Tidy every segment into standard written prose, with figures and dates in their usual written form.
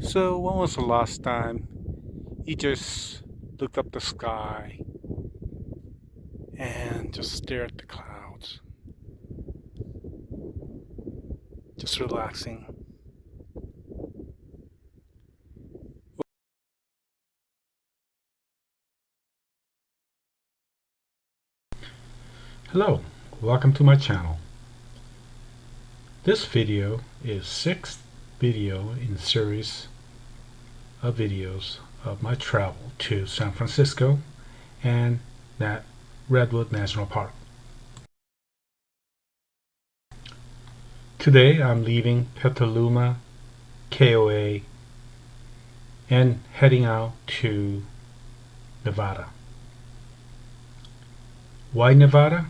So, when was the last time you just looked up the sky and just stared at the clouds, just relaxing? Hello, welcome to my channel. This video is sixth video in series of videos of my travel to San Francisco and Redwood National Park. Today I'm leaving Petaluma, KOA, and heading out to Nevada. Why Nevada?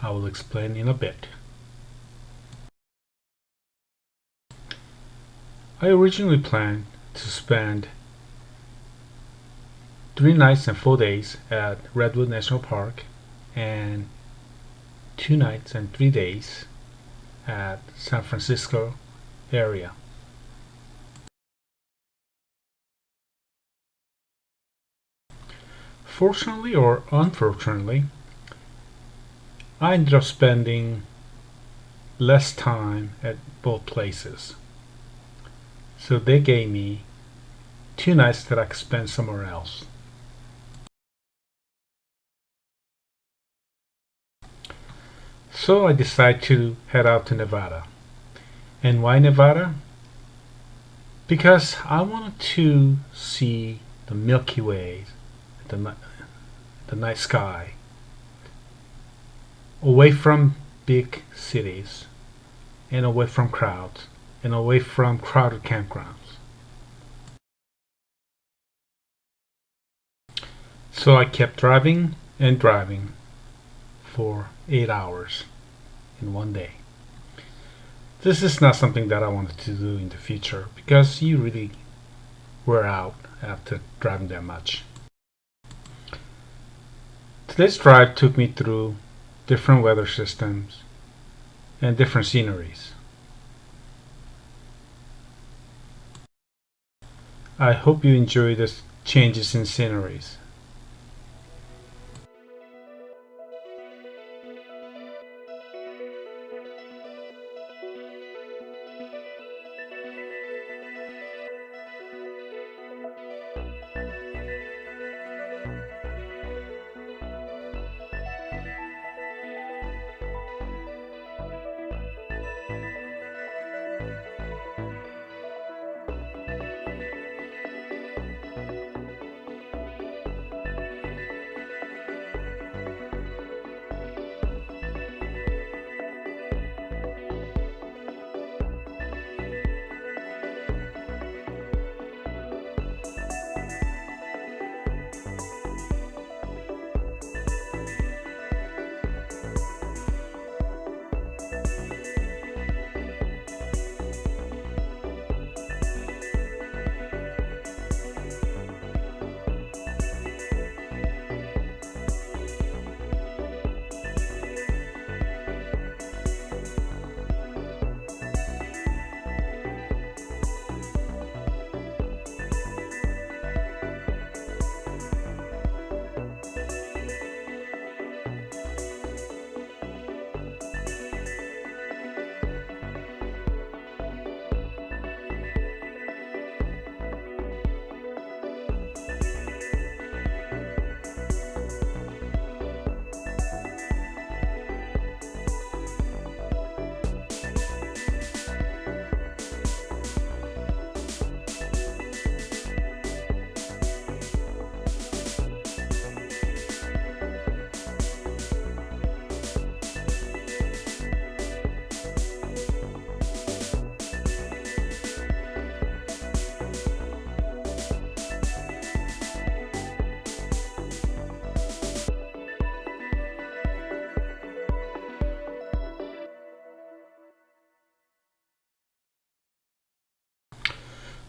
I will explain in a bit. I originally planned to spend 3 nights and 4 days at Redwood National Park and 2 nights and 3 days at San Francisco area. Fortunately or unfortunately, I ended up spending less time at both places. So they gave me 2 nights that I could spend somewhere else. So I decided to head out to Nevada. And why Nevada? Because I wanted to see the Milky Way, the night sky, away from big cities, and away from crowds, and away from crowded campgrounds. So I kept driving and driving for 8 hours in one day. This is not something that I wanted to do in the future because you really wear out after driving that much. Today's drive took me through different weather systems and different sceneries. I hope you enjoy the changes in sceneries.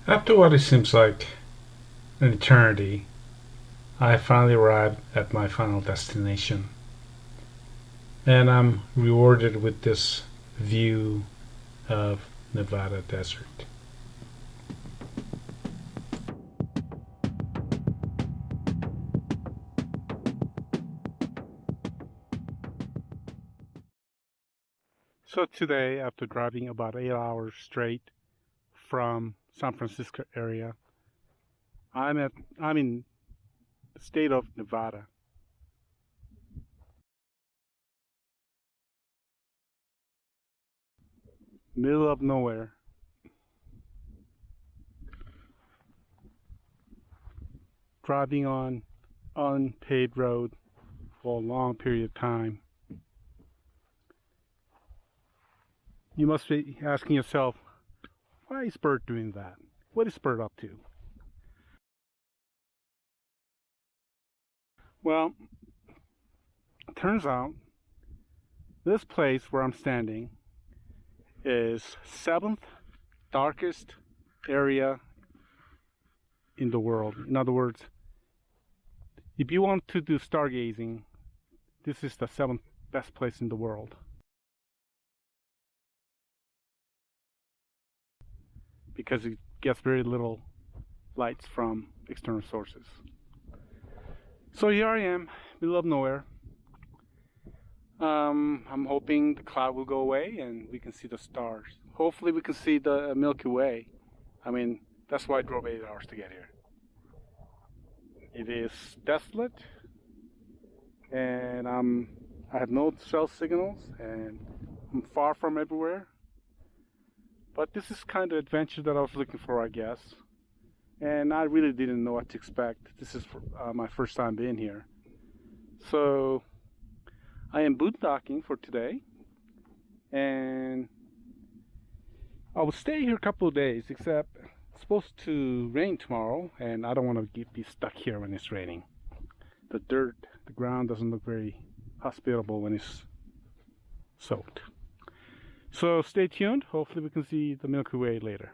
After what it seems like an eternity, I finally arrived at my final destination. And I'm rewarded with this view of Nevada desert. So today, after driving about 8 hours straight from San Francisco area, I'm in the state of Nevada. Middle of nowhere. Driving on unpaved road for a long period of time. You must be asking yourself, why is Burt doing that? What is Burt up to? Well, it turns out this place where I'm standing is 7th darkest area in the world. In other words, if you want to do stargazing, this is the 7th best place in the world. Because it gets very little lights from external sources. So here I am, middle of nowhere. I'm hoping the cloud will go away and we can see the stars. Hopefully we can see the Milky Way. I mean, that's why I drove 8 hours to get here. It is desolate, and I have no cell signals, and I'm far from everywhere. But this is kind of adventure that I was looking for, I guess. And I really didn't know what to expect. This is my first time being here. So I am boondocking for today. And I will stay here a couple of days, except it's supposed to rain tomorrow. And I don't want to be stuck here when it's raining. The dirt, the ground doesn't look very hospitable when it's soaked. So stay tuned. Hopefully we can see the Milky Way later.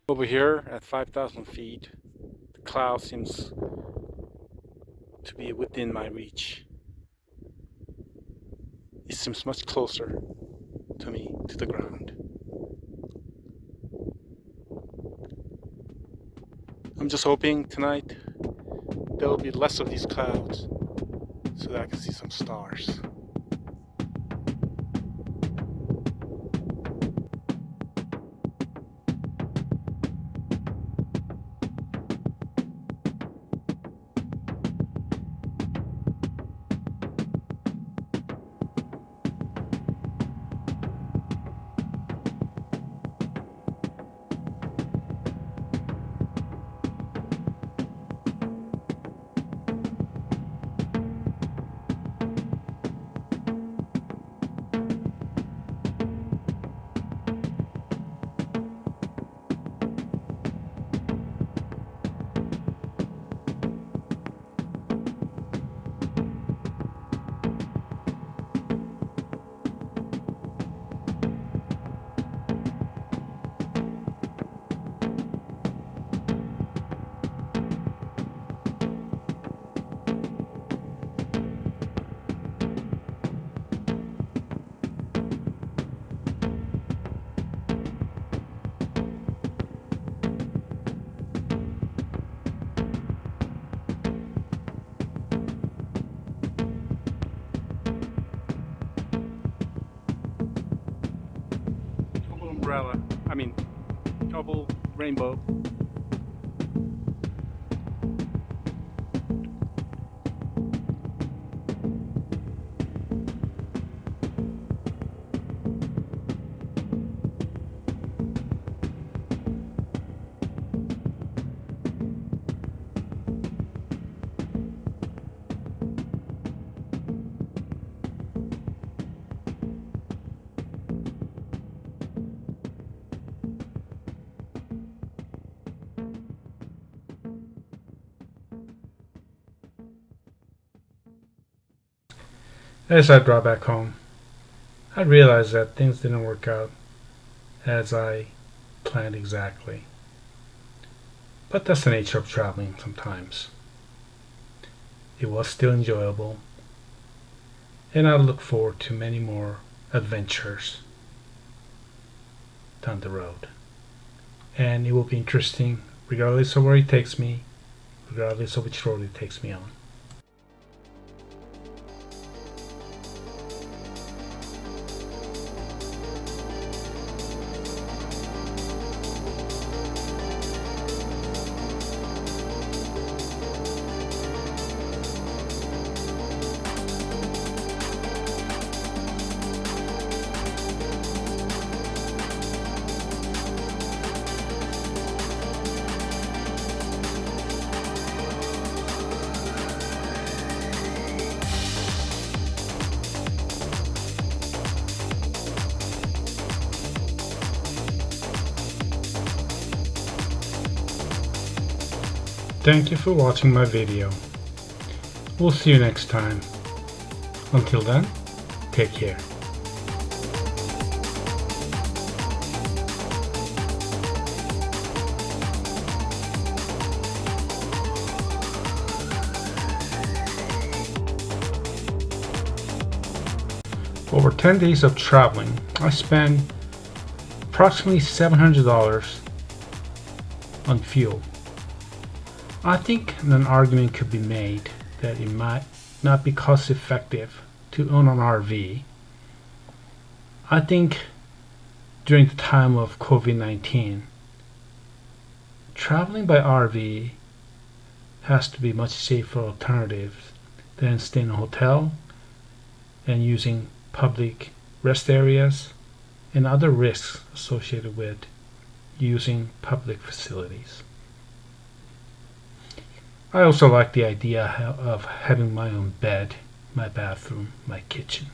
Over here at 5,000 feet, the cloud seems to be within my reach. It seems much closer to me, to the ground. I'm just hoping tonight there will be less of these clouds so that I can see some stars. umbrella. I mean, double rainbow. As I drive back home, I realized that things didn't work out as I planned exactly. But that's the nature of traveling sometimes. It was still enjoyable, and I look forward to many more adventures down the road. And it will be interesting regardless of where it takes me, regardless of which road it takes me on. Thank you for watching my video. We'll see you next time. Until then, take care. Over 10 days of traveling, I spent approximately $700 on fuel. I think an argument could be made that it might not be cost effective to own an RV. I think during the time of COVID-19, traveling by RV has to be much safer alternative than staying in a hotel and using public rest areas and other risks associated with using public facilities. I also like the idea of having my own bed, my bathroom, my kitchen.